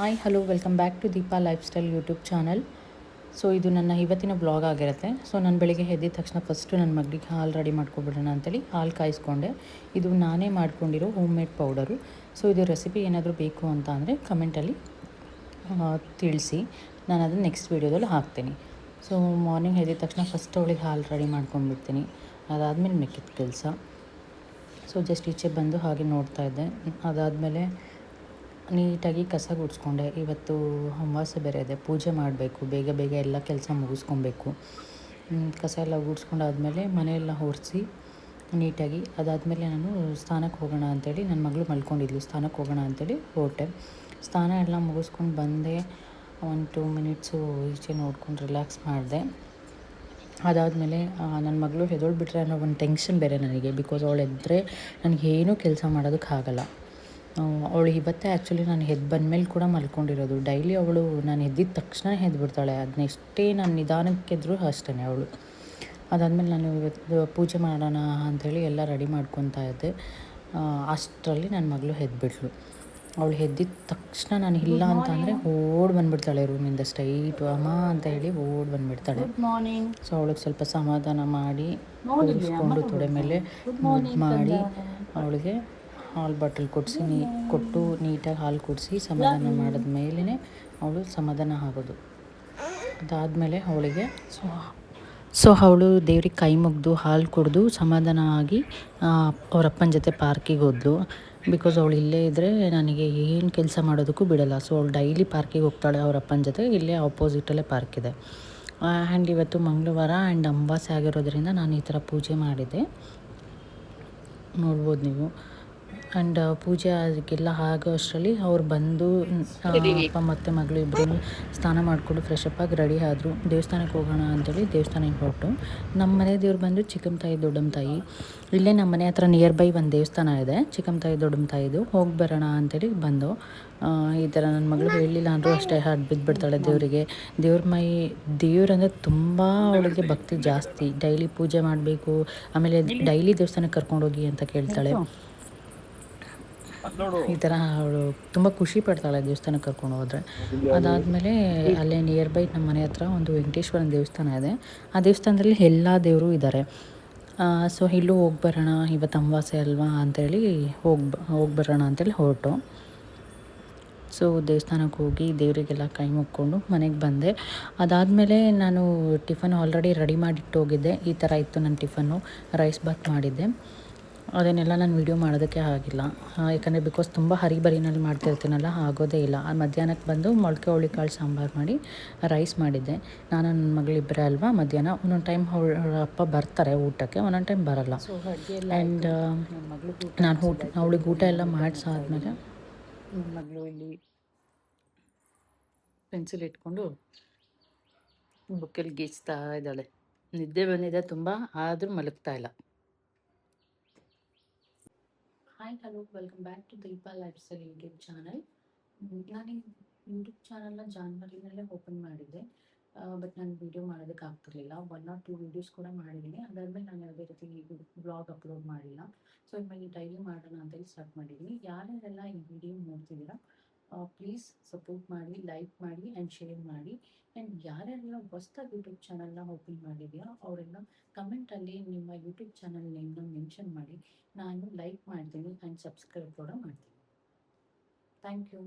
Hi hello welcome back to Deepa lifestyle YouTube channel. So ಇದು ನನ್ನ ಇವತ್ತಿನ blog ಆಗಿರುತ್ತೆ. ಸೊ ನಾನು ಬೆಳಿಗ್ಗೆ ಎದ್ದಿದ ತಕ್ಷಣ ಫಸ್ಟು ನನ್ನ ಮಗಳಿಗೆ ಹಾಲು ರೆಡಿ ಮಾಡ್ಕೊಬಿಡೋಣ ಅಂತೇಳಿ ಹಾಲು ಕಾಯಿಸ್ಕೊಂಡೆ. ಇದು ನಾನೇ ಮಾಡ್ಕೊಂಡಿರೋ ಹೋಮ್ ಮೇಡ್ ಪೌಡರು. ಸೊ ಇದು ರೆಸಿಪಿ ಏನಾದರೂ ಬೇಕು ಅಂತ ಅಂದರೆ ಕಮೆಂಟಲ್ಲಿ ತಿಳಿಸಿ, ನಾನು ಅದನ್ನು ನೆಕ್ಸ್ಟ್ ವೀಡಿಯೋದಲ್ಲಿ ಹಾಕ್ತೀನಿ. ಸೊ ಮಾರ್ನಿಂಗ್ ಎದ್ದಿದ ತಕ್ಷಣ ಫಸ್ಟ್ ಅವಳಿಗೆ ಹಾಲು ರೆಡಿ ಮಾಡ್ಕೊಂಡ್ಬಿಡ್ತೀನಿ. ಅದಾದಮೇಲೆ ಮಿಕ್ಕಿದ ಕೆಲಸ. ಸೊ ಜಸ್ಟ್ ಈಚೆ ಬಂದು ಹಾಗೆ ನೋಡ್ತಾಯಿದ್ದೆ. ಅದಾದಮೇಲೆ ನೀಟಾಗಿ ಕಸ ಗುಡಿಸ್ಕೊಂಡೆ. ಇವತ್ತು ಅಮಾವಾಸ್ಯೆ ಬೇರೆ ಇದೆ, ಪೂಜೆ ಮಾಡಬೇಕು, ಬೇಗ ಬೇಗ ಎಲ್ಲ ಕೆಲಸ ಮುಗಿಸ್ಕೊಬೇಕು. ಕಸ ಎಲ್ಲ ಗುಡಿಸ್ಕೊಂಡಾದ್ಮೇಲೆ ಮನೆಯೆಲ್ಲ ಒರೆಸಿ ನೀಟಾಗಿ ಅದಾದಮೇಲೆ ನಾನು ಸ್ನಾನಕ್ಕೆ ಹೋಗೋಣ ಅಂಥೇಳಿ, ನನ್ನ ಮಗಳು ಮಲ್ಕೊಂಡಿದ್ಲು, ಸ್ನಾನಕ್ಕೆ ಹೋಗೋಣ ಅಂಥೇಳಿ ಹೊರಟೆ. ಸ್ನಾನ ಎಲ್ಲ ಮುಗಿಸ್ಕೊಂಡು ಬಂದೆ. 1-2 ಮಿನಿಟ್ಸು ಈಚೆ ನೋಡ್ಕೊಂಡು ರಿಲ್ಯಾಕ್ಸ್ ಮಾಡಿದೆ. ಅದಾದಮೇಲೆ ನನ್ನ ಮಗಳು ಎದ್ದೊಳ್ಬಿಟ್ರೆ ಅನ್ನೋ ಒಂದು ಟೆನ್ಷನ್ ಬೇರೆ ನನಗೆ. ಬಿಕಾಸ್ ಅವಳು ಎದ್ದರೆ ನನಗೇನೂ ಕೆಲಸ ಮಾಡೋದಕ್ಕಾಗಲ್ಲ. ಅವಳು ಇವತ್ತೇ ಆ್ಯಕ್ಚುಲಿ ನಾನು ಎದ್ದು ಬಂದಮೇಲೆ ಕೂಡ ಮಲ್ಕೊಂಡಿರೋದು. ಡೈಲಿ ಅವಳು ನಾನು ಎದ್ದಿದ ತಕ್ಷಣ ಎದ್ಬಿಡ್ತಾಳೆ. ಅದನ್ನೆಷ್ಟೇ ನಾನು ನಿಧಾನಕ್ಕೆದ್ರೂ ಅಷ್ಟೇ ಅವಳು. ಅದಾದಮೇಲೆ ನಾನು ಇವತ್ತು ಪೂಜೆ ಮಾಡೋಣ ಅಂಥೇಳಿ ಎಲ್ಲ ರೆಡಿ ಮಾಡ್ಕೊತಾ ಇದ್ದೆ. ಅಷ್ಟರಲ್ಲಿ ನನ್ನ ಮಗಳು ಎದ್ಬಿಟ್ಳು. ಅವಳು ಎದ್ದಿದ ತಕ್ಷಣ ನಾನು ಇಲ್ಲ ಅಂತ ಅಂದರೆ ಓಡಿ ಬಂದುಬಿಡ್ತಾಳೆ ರೂಮಿಂದ ಸ್ಟ್ರೈಟು ಅಮ್ಮ ಅಂತ ಹೇಳಿ ಓಡಿ ಬಂದುಬಿಡ್ತಾಳೆ. ಸೊ ಅವಳಿಗೆ ಸ್ವಲ್ಪ ಸಮಾಧಾನ ಮಾಡಿ ಕೂರಿಸ್ಕೊಂಡು ತೊಡೆ ಮೇಲೆ ಮಾಡಿ ಅವಳಿಗೆ ಹಾಲು ಬಾಟಲ್ ಕೊಟ್ಟು ನೀಟಾಗಿ ಹಾಲು ಕುಡಿಸಿ ಸಮಾಧಾನ ಮಾಡಿದ ಮೇಲೇ ಅವಳು ಸಮಾಧಾನ ಆಗೋದು. ಅದಾದಮೇಲೆ ಅವಳಿಗೆ ಸೊ ಅವಳು ದೇವ್ರಿಗೆ ಕೈ ಮುಗಿದು ಹಾಲು ಕುಡಿದು ಸಮಾಧಾನ ಆಗಿ ಅವರಪ್ಪನ ಜೊತೆ ಪಾರ್ಕಿಗೆ ಹೋದ್ಲು. ಬಿಕಾಸ್ ಅವಳು ಇಲ್ಲೇ ಇದ್ದರೆ ನನಗೆ ಏನು ಕೆಲಸ ಮಾಡೋದಕ್ಕೂ ಬಿಡೋಲ್ಲ. ಸೊ ಅವಳು ಡೈಲಿ ಪಾರ್ಕಿಗೆ ಹೋಗ್ತಾಳೆ ಅವರಪ್ಪನ ಜೊತೆ. ಇಲ್ಲೇ ಆಪೋಸಿಟಲ್ಲೇ ಪಾರ್ಕ್ ಇದೆ. ಆ್ಯಂಡ್ ಇವತ್ತು ಮಂಗಳವಾರ ಆ್ಯಂಡ್ ಅಮಾವಾಸ್ಯೆ ಆಗಿರೋದ್ರಿಂದ ನಾನು ಈ ಥರ ಪೂಜೆ ಮಾಡಿದ್ದೆ, ನೋಡ್ಬೋದು ನೀವು. ಆ್ಯಂಡ್ ಪೂಜೆ ಅದಕ್ಕೆಲ್ಲ ಆಗೋ ಅಷ್ಟರಲ್ಲಿ ಅವ್ರು ಬಂದು ಅಪ್ಪ ಮತ್ತು ಮಗಳು ಇಬ್ಬರು ಸ್ನಾನ ಮಾಡಿಕೊಂಡು ಫ್ರೆಶಪ್ ಆಗಿ ರೆಡಿ ಆದರು. ದೇವಸ್ಥಾನಕ್ಕೆ ಹೋಗೋಣ ಅಂತೇಳಿ ದೇವಸ್ಥಾನಕ್ಕೆ ಹೊರಟು. ನಮ್ಮ ಮನೆ ದೇವ್ರು ಬಂದು ಚಿಕ್ಕಮ್ಮ ತಾಯಿ ದೊಡ್ಡಮ್ಮ ತಾಯಿ. ಇಲ್ಲೇ ನಮ್ಮ ಮನೆ ಹತ್ರ ನಿಯರ್ ಬೈ ಒಂದು ದೇವಸ್ಥಾನ ಇದೆ, ಚಿಕ್ಕಮ್ಮ ತಾಯಿ ದೊಡ್ಡಮ್ಮ ತಾಯಿದು. ಹೋಗಿ ಬರೋಣ ಅಂತೇಳಿ ಬಂದು ಈ ಥರ ನನ್ನ ಮಗಳು ಹೇಳಲಿಲ್ಲ ಅಂದರೂ ಅಷ್ಟೇ ಹಾಡು ಬಿದ್ದುಬಿಡ್ತಾಳೆ ದೇವರಿಗೆ. ದೇವ್ರಂದರೆ ತುಂಬ ಅವಳಿಗೆ ಭಕ್ತಿ ಜಾಸ್ತಿ. ಡೈಲಿ ಪೂಜೆ ಮಾಡಬೇಕು, ಆಮೇಲೆ ಡೈಲಿ ದೇವಸ್ಥಾನಕ್ಕೆ ಕರ್ಕೊಂಡೋಗಿ ಅಂತ ಕೇಳ್ತಾಳೆ. ಈ ಥರ ಅವಳು ತುಂಬ ಖುಷಿ ಪಡ್ತಾಳೆ ದೇವಸ್ಥಾನಕ್ಕೆ ಕರ್ಕೊಂಡು ಹೋದರೆ. ಅದಾದಮೇಲೆ ಅಲ್ಲೇ ನಿಯರ್ ಬೈ ನಮ್ಮ ಮನೆ ಹತ್ರ ಒಂದು ವೆಂಕಟೇಶ್ವರನ ದೇವಸ್ಥಾನ ಇದೆ. ಆ ದೇವಸ್ಥಾನದಲ್ಲಿ ಎಲ್ಲ ದೇವರು ಇದ್ದಾರೆ. ಸೊ ಇಲ್ಲೂ ಹೋಗಿ ಬರೋಣ, ಇವತ್ತು ಅಮಾವಾಸ್ಯೆ ಅಲ್ವಾ ಅಂಥೇಳಿ ಹೋಗಿ ಬರೋಣ ಅಂತೇಳಿ ಹೊರಟು. ಸೊ ದೇವಸ್ಥಾನಕ್ಕೆ ಹೋಗಿ ದೇವರಿಗೆಲ್ಲ ಕೈ ಮುಕ್ಕೊಂಡು ಮನೆಗೆ ಬಂದೆ. ಅದಾದಮೇಲೆ ನಾನು ಟಿಫನ್ ಆಲ್ರೆಡಿ ರೆಡಿ ಮಾಡಿಟ್ಟು ಹೋಗಿದ್ದೆ. ಈ ಥರ ಇತ್ತು ನನ್ನ ಟಿಫನ್ನು, ರೈಸ್ ಬಾತ್ ಮಾಡಿದ್ದೆ. ಅದನ್ನೆಲ್ಲ ನಾನು ವೀಡಿಯೋ ಮಾಡೋದಕ್ಕೆ ಆಗಿಲ್ಲ, ಯಾಕಂದರೆ ಬಿಕಾಸ್ ತುಂಬ ಹರಿಬರಿನಲ್ಲಿ ಮಾಡ್ತಿರ್ತೀನಲ್ಲ, ಆಗೋದೇ ಇಲ್ಲ. ಮಧ್ಯಾಹ್ನಕ್ಕೆ ಬಂದು ಮೊಳಕೆ ಹುರುಳಿಕಾಳು ಸಾಂಬಾರು ಮಾಡಿ ರೈಸ್ ಮಾಡಿದ್ದೆ. ನಾನು ನನ್ನ ಮಗಳಿಬ್ಬರೇ ಅಲ್ವಾ, ಮಧ್ಯಾಹ್ನ ಒಂದೊಂದು ಟೈಮ್ ಅವಳ ಅಪ್ಪ ಬರ್ತಾರೆ ಊಟಕ್ಕೆ, ಒಂದೊಂದು ಟೈಮ್ ಬರೋಲ್ಲ. ಆ್ಯಂಡ್ ನಾನು ಅವಳಿಗೆ ಊಟ ಎಲ್ಲ ಮಾಡಿಸಾದ್ಮೇಲೆ ನನ್ನ ಮಗಳು ಇಲ್ಲಿ ಪೆನ್ಸಿಲ್ ಇಟ್ಕೊಂಡು ಬುಕ್ಕಲ್ಲಿ ಗೀಚ್ತಾ ಇದ್ದಾಳೆ. ನಿದ್ದೆ ಬಂದಿದೆ ತುಂಬ, ಆದರೂ ಮಲಗ್ತಾ ಇಲ್ಲ. Hi hello welcome back to Deepa lifestyle YouTube channel. ನಾನು ಈ ಯೂಟ್ಯೂಬ್ ಚಾನಲ್ನ ಜಾನ್ವರಿನಲ್ಲೇ ಓಪನ್ ಮಾಡಿದ್ದೆ. ಬಟ್ ನಾನು ವೀಡಿಯೋ ಮಾಡೋದಕ್ಕೆ ಆಗ್ತಿರ್ಲಿಲ್ಲ. 1 or 2 ವೀಡಿಯೋಸ್ ಕೂಡ ಮಾಡಿದ್ದೀನಿ. ಅದಾದಮೇಲೆ ನಾನು ಯಾವುದೇ ರೀತಿ ಬ್ಲಾಗ್ ಅಪ್ಲೋಡ್ ಮಾಡಿಲ್ಲ. ಸೊ ಇವಾಗ ಡೈಲಿ ಮಾಡೋಣ ಅಂತೇಳಿ ಸ್ಟಾರ್ಟ್ ಮಾಡಿದ್ದೀನಿ. ಯಾರ್ಯಾರೆಲ್ಲ ಈ ವಿಡಿಯೋ ನೋಡ್ತಿದ್ದೀರಾ ಪ್ಲೀಸ್ ಸಪೋರ್ಟ್ ಮಾಡಿ, ಲೈಕ್ ಮಾಡಿ ಆ್ಯಂಡ್ ಶೇರ್ ಮಾಡಿ. ಆ್ಯಂಡ್ ಯಾರ್ಯಾರೆಲ್ಲ ಹೊಸ್ದಾಗಿ ಯೂಟ್ಯೂಬ್ ಚಾನಲ್ನ ಓಪನ್ ಮಾಡಿದೆಯಾ ಅವರೆಲ್ಲ ಕಮೆಂಟಲ್ಲಿ ನಿಮ್ಮ ಯೂಟ್ಯೂಬ್ ಚಾನಲ್ ನೇಮ್ನ ಮೆನ್ಷನ್ ಮಾಡಿ. ನಾನು ಲೈಕ್ ಮಾಡ್ತೀನಿ ಆ್ಯಂಡ್ ಸಬ್ಸ್ಕ್ರೈಬ್ ಕೂಡ ಮಾಡ್ತೀನಿ. Thank you.